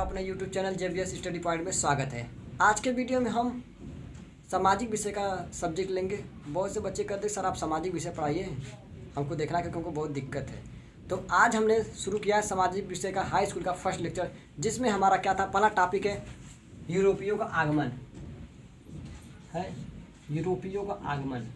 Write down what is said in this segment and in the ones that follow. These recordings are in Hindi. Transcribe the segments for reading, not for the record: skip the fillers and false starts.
अपने YouTube channel JBS study point में स्वागत है। आज के वीडियो में हम सामाजिक विषय का सब्जेक्ट लेंगे। बहुत से बच्चे कहते हैं सर आप सामाजिक विषय पढ़ाइए, हमको देखना है क्योंकि हमको बहुत दिक्कत है। तो आज हमने शुरू किया है सामाजिक विषय का हाई स्कूल का फर्स्ट लेक्चर, जिसमें हमारा क्या था, पहला टॉपिक है यूरोपियों का आगमन है। यूरोपियों का आगमन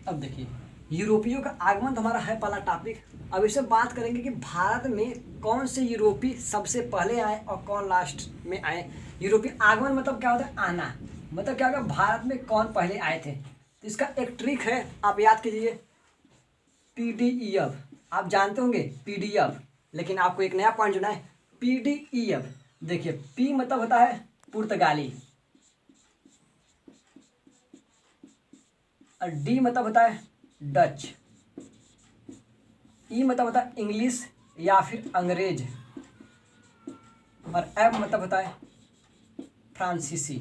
अब देखिए, यूरोपियों का आगमन तो हमारा है पहला टॉपिक। अब इससे बात करेंगे कि भारत में कौन से यूरोपी सबसे पहले आए और कौन लास्ट में आए। यूरोपीय आगमन मतलब क्या होता है, आना, मतलब क्या होगा, भारत में कौन पहले आए थे। तो इसका एक ट्रिक है, आप याद कीजिए, पीडीईएफ। आप जानते होंगे पीडीएफ, लेकिन आपको एक नया पॉइंट जुड़ना है, पीडीईएफ। देखिए, पी मतलब होता है पुर्तगाली और डी मतलब होता है डच, ई मतलब होता है इंग्लिश या फिर अंग्रेज, और एम मतलब होता है फ्रांसीसी।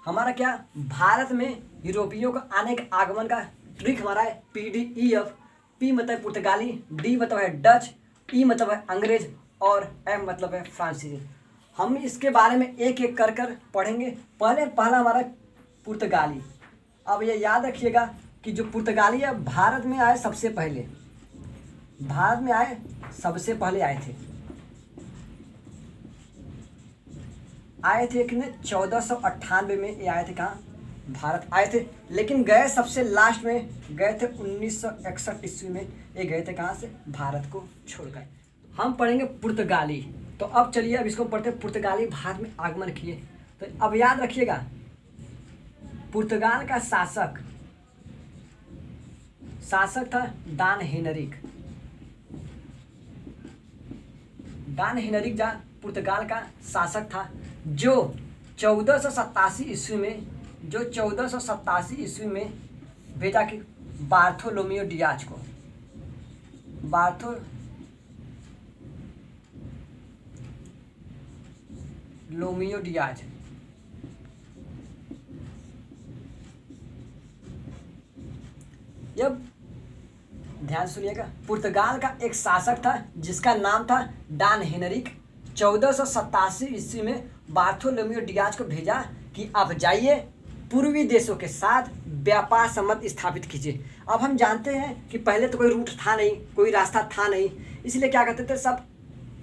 हमारा क्या, भारत में यूरोपियों का आने के आगमन का ट्रिक हमारा है पीडीईएफ। पी मतलब है पुर्तगाली, डी मतलब है डच, ई मतलब है अंग्रेज और एम मतलब है फ्रांसीसी। हम इसके बारे में एक एक कर कर पढ़ेंगे। पहला हमारा पुर्तगाली। अब ये याद रखिएगा कि जो पुर्तगाली है भारत में आए सबसे पहले, भारत में आए सबसे पहले आए थे कि 1498 में ये आए थे। कहाँ, भारत आए थे, लेकिन गए सबसे लास्ट में गए थे 1961 ईस्वी में। ये गए थे कहाँ से, भारत को छोड़कर। हम पढ़ेंगे पुर्तगाली। तो अब चलिए, अब इसको पढ़ते हैं, पुर्तगाली भारत में आगमन किए। तो अब याद रखिएगा, पुर्तगाल का शासक था डॉन हेनरिक। डॉन हेनरिक पुर्तगाल का शासक था, जो 1487 ईस्वी में भेजा कि बार्थोलोमियो डियाज को। बार्थोलोमियो डियाज, जब ध्यान सुनिएगा, पुर्तगाल का एक शासक था जिसका नाम था डॉन हेनरिक। 1487 ईस्वी में बार्थोलोमियो डियाज को भेजा कि आप जाइए पूर्वी देशों के साथ व्यापार संबंध स्थापित कीजिए। अब हम जानते हैं कि पहले तो कोई रूट था नहीं, कोई रास्ता था नहीं, इसलिए क्या करते थे, सब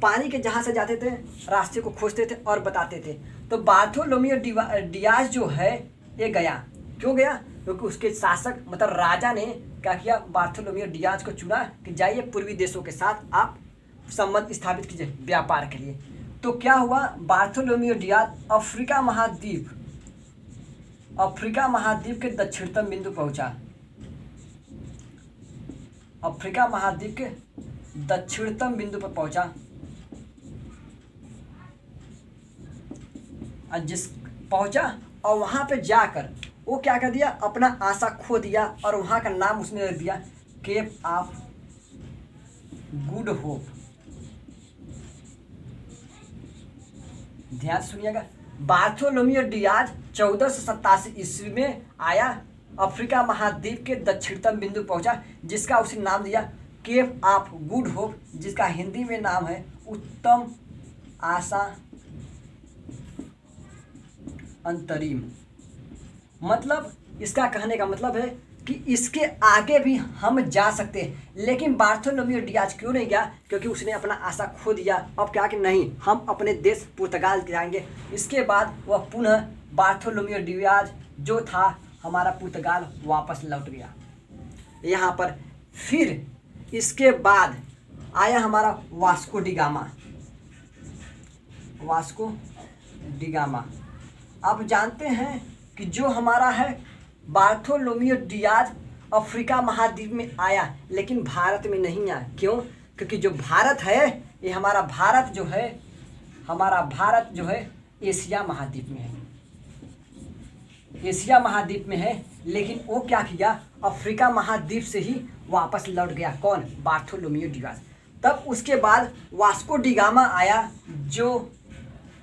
पानी के जहाज से जाते थे, रास्ते को खोजते थे और बताते थे। तो बार्थोलोमियो डियाज जो है ये गया। क्यों गया, क्योंकि उसके शासक मतलब राजा ने क्या किया, बार्थोलोमियो डियाज को चुना कि जाइए पूर्वी देशों के साथ आप संबंध स्थापित कीजिए व्यापार के लिए। तो क्या हुआ, बार्थोलोमियो डियाज अफ्रीका महाद्वीप के दक्षिणतम बिंदु पहुंचा। अफ्रीका महाद्वीप के दक्षिणतम बिंदु पर पहुंचा, और वहां पे जाकर वो क्या कर दिया, अपना आशा खो दिया और वहां का नाम उसने रख दिया केप ऑफ गुड होप। ध्यान सुनिएगा, बार्थोलोमियो डियाज 1487 ईस्वी में आया, अफ्रीका महाद्वीप के दक्षिणतम बिंदु पहुंचा, जिसका उसे नाम दिया केप ऑफ गुड होप, जिसका हिंदी में नाम है उत्तम आशा अंतरिम। मतलब इसका कहने का मतलब है कि इसके आगे भी हम जा सकते हैं, लेकिन बार्थोलोमियो डियाज क्यों नहीं गया, क्योंकि उसने अपना आशा खो दिया। अब क्या कि नहीं, हम अपने देश पुर्तगाल जाएंगे। इसके बाद वह पुनः बार्थोलोमियो डियाज जो था हमारा पुर्तगाल वापस लौट गया यहाँ पर। फिर इसके बाद आया हमारा वास्को डिगामा। आप जानते हैं कि जो हमारा है बार्थोलोमियो डियाज अफ्रीका महाद्वीप में आया, लेकिन भारत में नहीं आया। क्यों, क्योंकि जो भारत है ये हमारा भारत जो है एशिया महाद्वीप में है। लेकिन वो क्या किया, अफ्रीका महाद्वीप से ही वापस लौट गया। कौन, बार्थोलोमियो डियाज। तब उसके बाद वास्को डिगामा आया, जो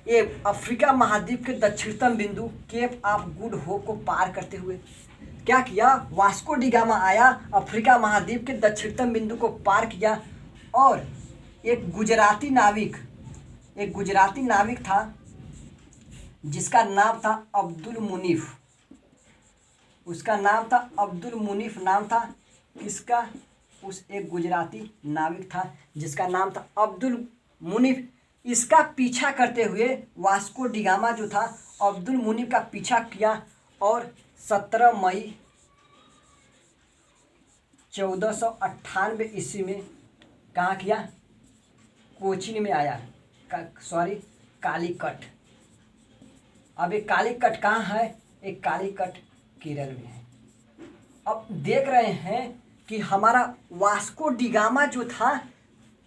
ये अफ्रीका महाद्वीप के दक्षिणतम बिंदु केप ऑफ गुड होप को पार करते हुए क्या किया, वास्को डी गामा आया, अफ्रीका महाद्वीप के दक्षिणतम बिंदु को पार किया और एक गुजराती नाविक था जिसका नाम था अब्दुल मुनीफ। उसका नाम था अब्दुल मुनीफ, नाम था किसका, उस एक गुजराती नाविक था जिसका नाम था अब्दुल मुनीफ। इसका पीछा करते हुए वास्को डी गामा जो था अब्दुल मुनीफ का पीछा किया और 17 मई 1498 ईस्वी में कहाँ किया, कोचीन में आया, कालीकट। अब एक कालीकट कहाँ है, एक कालीकट केरल में है। अब देख रहे हैं कि हमारा वास्को डी गामा जो था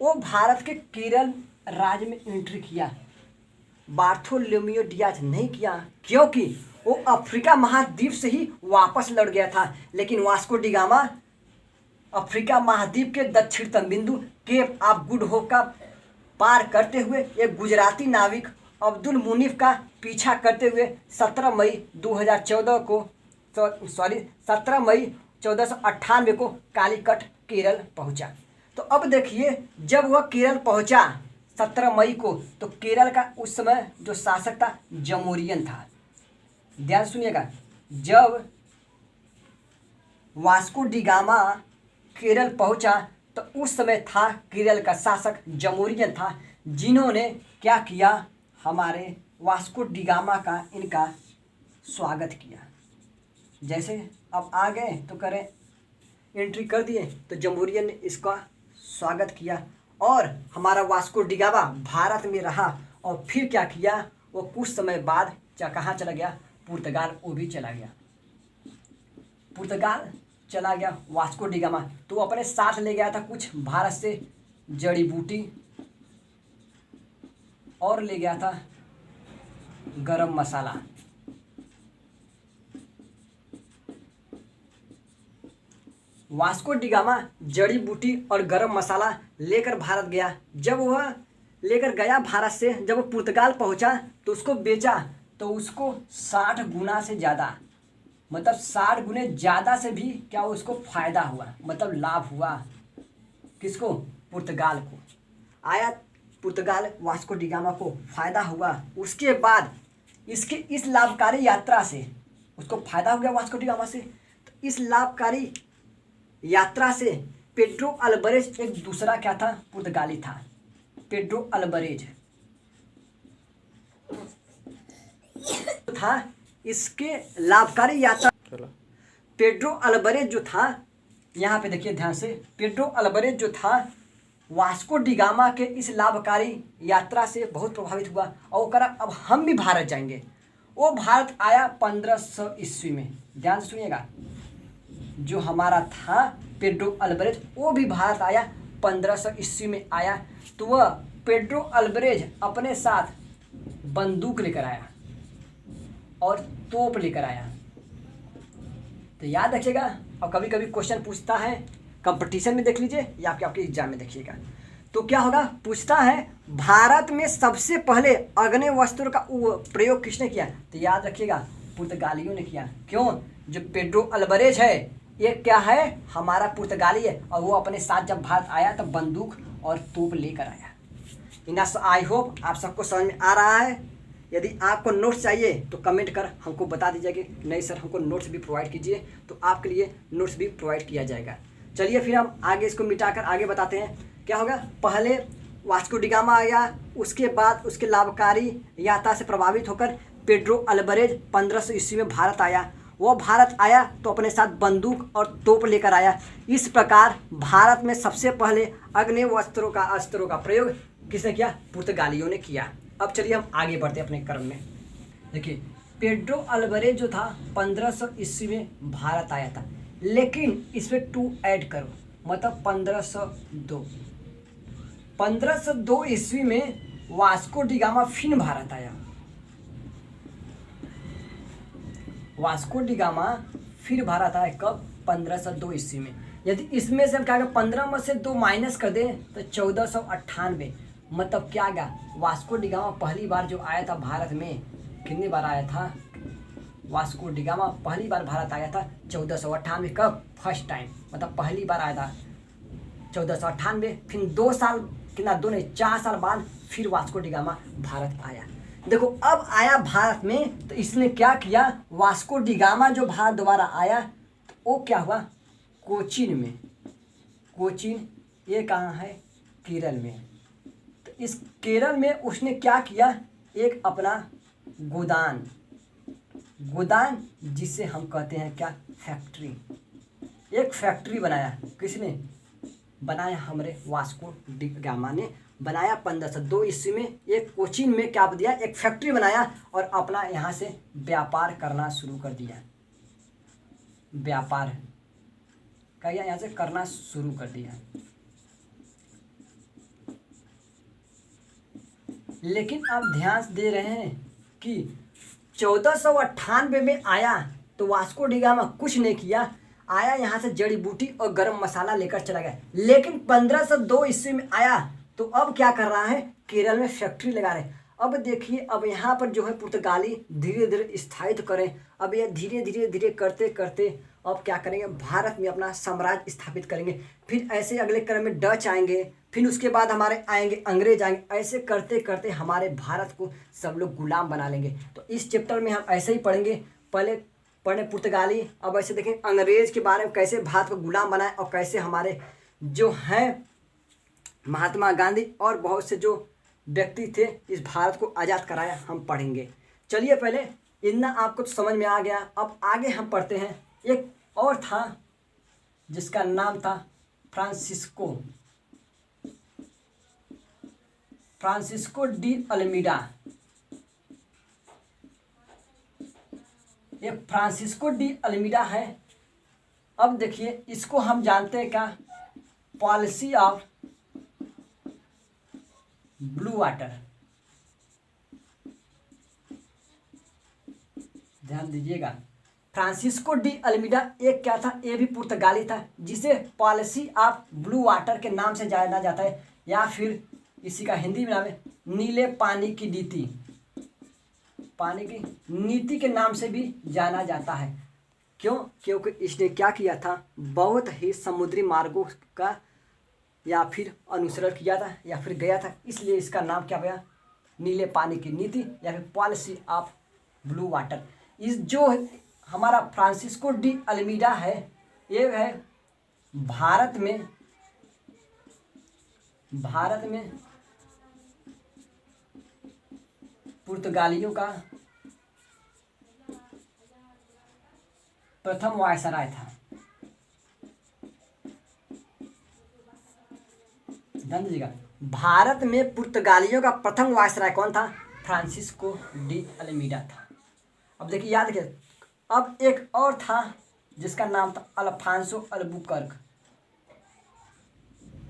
वो भारत के केरल राज्य में एंट्री किया, बार्थोलोमेयो डियाज नहीं किया, क्योंकि वो अफ्रीका महाद्वीप से ही वापस लौट गया था। लेकिन वास्को डी गामा अफ्रीका महाद्वीप के दक्षिणतम बिंदु केप ऑफ गुड होप का पार करते हुए एक गुजराती नाविक अब्दुल मुनीफ का पीछा करते हुए 17 मई 1498 को कालीकट केरल पहुंचा। तो अब देखिए, जब वह केरल पहुंचा 17 मई को, तो केरल का उस समय जो शासक था जमोरियन था। ध्यान सुनिएगा, जब वास्को डी गामा केरल पहुंचा तो उस समय था केरल का शासक जमोरियन था, जिन्होंने क्या किया, हमारे वास्को डी गामा का इनका स्वागत किया। जैसे अब आ गए तो करें, एंट्री कर दिए तो जमहूरियन ने इसका स्वागत किया और हमारा वास्को डी गामा भारत में रहा। और फिर क्या किया, वो कुछ समय बाद कहाँ चला गया, पुर्तगाल वो भी चला गया, पुर्तगाल चला गया वास्को डी गामा। तो अपने साथ ले गया था कुछ भारत से जड़ी बूटी और ले गया था गरम मसाला। वास्को डी गामा जड़ी बूटी और गरम मसाला लेकर भारत गया। जब वह लेकर गया भारत से, जब वो पुर्तगाल पहुंचा तो उसको बेचा, तो उसको 60 गुना से ज़्यादा, मतलब 60 गुने ज़्यादा से भी क्या उसको फ़ायदा हुआ, मतलब लाभ हुआ। किसको, पुर्तगाल को। आया पुर्तगाल, वास्को डी गामा को फ़ायदा हुआ। उसके बाद इसके इस लाभकारी यात्रा से उसको फ़ायदा हो गया वास्को डी गामा से। तो इस लाभकारी यात्रा से पेड्रो अल्बरेज एक दूसरा क्या था, पुर्तगाली था, पेड्रो अल्बरेज था। इसके लाभकारी यात्रा पेड्रो अल्बरेज जो था, यहाँ पे देखिए ध्यान से, पेड्रो अल्बरेज जो था वास्को डी गामा के इस लाभकारी यात्रा से बहुत प्रभावित हुआ और वो करा अब हम भी भारत जाएंगे। वो भारत आया 1500 ईस्वी में। ध्यान से सुनिएगा, जो हमारा था पेड्रो अल्बरेज वो भी भारत आया 1500 ईस्वी में आया। तो वह पेड्रो अल्बरेज अपने साथ बंदूक लेकर आया और तोप लेकर आया। तो याद रखिएगा, और कभी कभी क्वेश्चन पूछता है कंपटीशन में, देख लीजिए या आपके एग्जाम में देखिएगा। तो क्या होगा, पूछता है भारत में सबसे पहले आग्नेयास्त्र का प्रयोग किसने किया। तो याद रखिएगा पुर्तगालियों ने किया। क्यों, जो पेड्रो अल्बरेज है ये क्या है, हमारा पुर्तगाली है, और वो अपने साथ जब भारत आया तब बंदूक और तोप लेकर आया। इनस आई होप आप सबको समझ में आ रहा है। यदि आपको नोट्स चाहिए तो कमेंट कर हमको बता दीजिएगा, नहीं सर हमको नोट्स भी प्रोवाइड कीजिए, तो आपके लिए नोट्स भी प्रोवाइड किया जाएगा। चलिए फिर हम आगे इसको मिटाकर आगे बताते हैं क्या होगा। पहले वास्को डी गामा आया, उसके बाद उसके लाभकारी यात्रा से प्रभावित होकर पेड्रो अल्बरेज 1500 ईस्वी में भारत आया। वो भारत आया तो अपने साथ बंदूक और तोप लेकर आया। इस प्रकार भारत में सबसे पहले आग्नेयास्त्रों का प्रयोग किसने किया, पुर्तगालियों ने किया। अब चलिए हम आगे बढ़ते हैं अपने क्रम में। देखिए पेड्रो अल्बरेज जो था 1500 ईस्वी में भारत आया था, लेकिन इसमें 2 ऐड करो, मतलब 1502 ईस्वी में वास्को डी गामा फिर भारत आया। वास्को डी गामा फिर भारत आया कब, 1502 ईस्वी में। यदि इसमें से हम क्या 15 में से 2 माइनस कर दें तो 1498, मतलब क्या गया, वास्को डी गामा पहली बार जो आया था भारत में, कितनी बार आया था? वास्को डी गामा पहली बार भारत आया था 1498। कब? फर्स्ट टाइम, मतलब पहली बार आया था 1498। फिर 2 साल, कितना, 2 नहीं 4 साल बाद फिर वास्को डी गामा भारत आया। देखो अब आया भारत में तो इसने क्या किया, वास्को डी गामा जो भारत दोबारा आया तो वो क्या हुआ, कोचीन में, कोचीन ये कहाँ है, केरल में। तो इस केरल में उसने क्या किया, एक अपना गोदान, गोदान जिसे हम कहते हैं क्या, फैक्ट्री, एक फैक्ट्री बनाया। किसने बनाया? हमारे वास्को डी गामा ने बनाया 1502 ईस्वी में। एक कोचीन में क्या दिया, एक फैक्ट्री बनाया और अपना यहाँ से व्यापार करना शुरू कर दिया, व्यापार का यहाँ से करना शुरू कर दिया। लेकिन आप ध्यान दे रहे हैं कि 1498 में आया तो वास्को डी गामा कुछ नहीं किया, आया यहाँ से जड़ी बूटी और गरम मसाला लेकर चला गया। लेकिन 1502 ईस्वी में आया तो अब क्या कर रहा है, केरल में फैक्ट्री लगा रहे। अब देखिए अब यहाँ पर जो है पुर्तगाली धीरे धीरे स्थायित्व करें। अब ये धीरे धीरे धीरे करते करते अब क्या करेंगे, भारत में अपना साम्राज्य स्थापित करेंगे। फिर ऐसे अगले क्रम में डच आएंगे, फिर उसके बाद हमारे आएंगे अंग्रेज आएंगे। ऐसे करते करते हमारे भारत को सब लोग गुलाम बना लेंगे। तो इस चैप्टर में हम ऐसे ही पढ़ेंगे, पहले पढ़े पुर्तगाली, अब ऐसे देखें अंग्रेज के बारे में, कैसे भारत को गुलाम बनाए और कैसे हमारे जो हैं महात्मा गांधी और बहुत से जो व्यक्ति थे इस भारत को आज़ाद कराया, हम पढ़ेंगे। चलिए पहले इतना आपको तो समझ में आ गया। अब आगे हम पढ़ते हैं। एक और था जिसका नाम था फ्रांसिस्को, फ्रांसिस्को डी अल्मीडा। ये फ्रांसिस्को डी अल्मीडा है। अब देखिए इसको हम जानते हैं क्या, पॉलिसी ऑफ ब्लू वाटर। ध्यान दीजिएगा, फ्रांसिस्को डी अल्मीडा एक क्या था, ये भी पुर्तगाली था, जिसे पॉलिसी ऑफ ब्लू वाटर के नाम से जाना जाता है, या फिर इसी का हिंदी में नाम है नीले पानी की नीति, पानी की नीति के नाम से भी जाना जाता है। क्यों? क्योंकि इसने क्या किया था, बहुत ही समुद्री मार्गों का या फिर अनुसरण किया था या फिर गया था, इसलिए इसका नाम क्या गया, नीले पानी की नीति या फिर पॉलिसी ऑफ ब्लू वाटर। इस जो हमारा फ्रांसिस्को डी अल्मीडा है, ये है भारत में पुर्तगालियों का प्रथम वायसराय था। ध्यान दीजिएगा, भारत में पुर्तगालियों का प्रथम वायसराय कौन था, फ्रांसिस्को डी अल्मीडा था। अब देखिए याद रखिए, अब एक और था जिसका नाम था अल्फांसो अल्बुकर्क,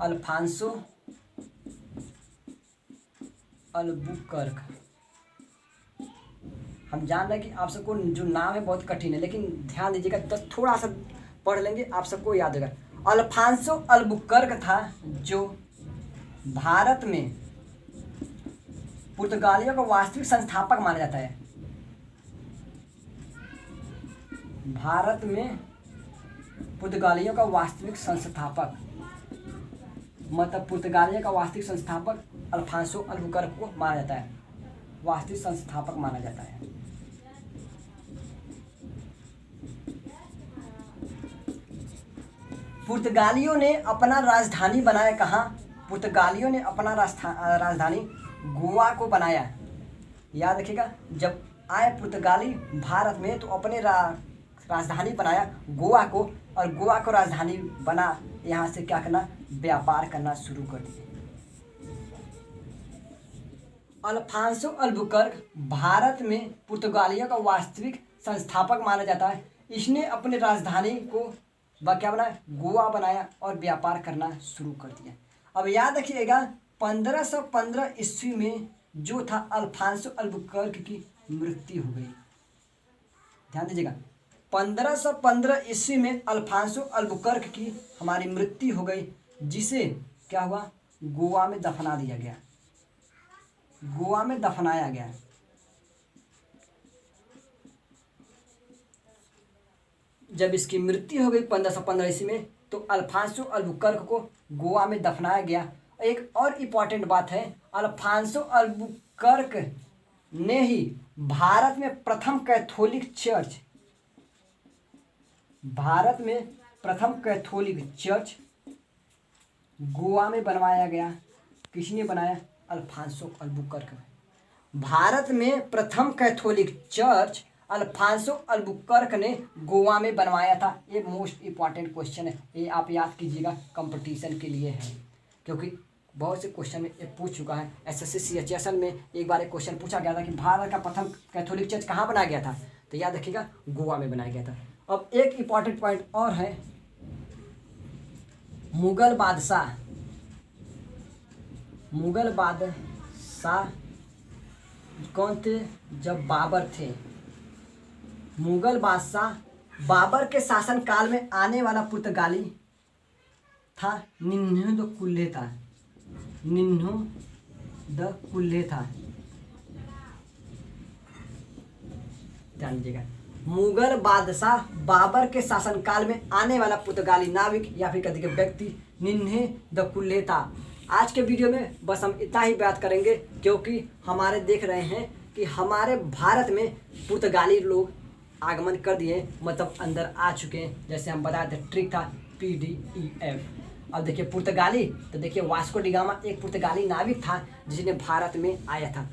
अल्फांसो अल्बुकर्क। हम जान रहे हैं कि आप सबको जो नाम है बहुत कठिन है, लेकिन ध्यान दीजिएगा, तो थोड़ा सा पढ़ लेंगे आप सबको याद होगा। अल्फांसो अल्बुकर्क था जो भारत में पुर्तगालियों का वास्तविक संस्थापक माना जाता है। भारत में पुर्तगालियों का वास्तविक संस्थापक, मतलब पुर्तगालियों का वास्तविक संस्थापक अल्फांसो अल्बुकर्क को माना जाता है, वास्तविक संस्थापक माना जाता है। पुर्तगालियों ने अपना राजधानी बनाया कहाँ, पुर्तगालियों ने अपना राजधानी गोवा को बनाया। याद रखिएगा, जब आए पुर्तगाली भारत में तो अपने राजधानी बनाया गोवा को, और गोवा को राजधानी बना, यहाँ से क्या करना, व्यापार करना शुरू कर दिए। अल्फांसो अल्बुकर्क भारत में पुर्तगालियों का वास्तविक संस्थापक माना जाता है। इसने अपने राजधानी को क्या बनाया, गोवा बनाया और व्यापार करना शुरू कर दिया। अब याद रखिएगा 1515 ईस्वी में जो था अल्फांसो अल्बुकर्क की मृत्यु हो गई। ध्यान दीजिएगा, 1515 ईस्वी में अल्फांसो अल्बुकर्क की हमारी मृत्यु हो गई, जिसे क्या हुआ, गोवा में दफना दिया गया। गोवा में दफनाया गया। जब इसकी मृत्यु हो गई 1515 ईस्वी में, तो अल्फांसो अल्बुकर्क को गोवा में दफनाया गया। एक और इम्पॉर्टेंट बात है, अल्फांसो अल्बुकर्क ने ही भारत में प्रथम कैथोलिक चर्च, भारत में प्रथम कैथोलिक चर्च गोवा में बनवाया गया। किसने बनाया? Alphonso Albuquerque. भारत में प्रथम कैथोलिक चर्च अल्फांसो अल्बुकर्क ने गोवा में बनवाया था। ये मोस्ट इम्पॉर्टेंट क्वेश्चन है, ये आप याद कीजिएगा, कंपटीशन के लिए है, क्योंकि बहुत से क्वेश्चन में ये पूछ चुका है। एसएससी सीएचएसएल में एक बार एक क्वेश्चन पूछा गया था कि भारत का प्रथम कैथोलिक चर्च कहाँ बनाया गया था, तो याद रखिएगा गोवा में बनाया गया था। अब एक इम्पॉर्टेंट पॉइंट और है, मुगल बादशाह कौन थे? जब बाबर थे। मुगल बादशाह बाबर के शासन काल में आने वाला पुर्तगाली था निन्हो द कुल्ले था। निन्हो द कुल्ले था, ध्यान दीजिएगा। मुगल बादशाह बाबर के शासनकाल में आने वाला पुर्तगाली नाविक या फिर कभी व्यक्ति निन्हे द कुल्ले था। आज के वीडियो में बस हम इतना ही बात करेंगे, क्योंकि हमारे देख रहे हैं कि हमारे भारत में पुर्तगाली लोग आगमन कर दिए, मतलब अंदर आ चुके हैं। जैसे हम बताए थे, ट्रिक था PDEF। अब देखिए पुर्तगाली, तो देखिए वास्को डी गामा एक पुर्तगाली नाविक था जिसने भारत में आया था।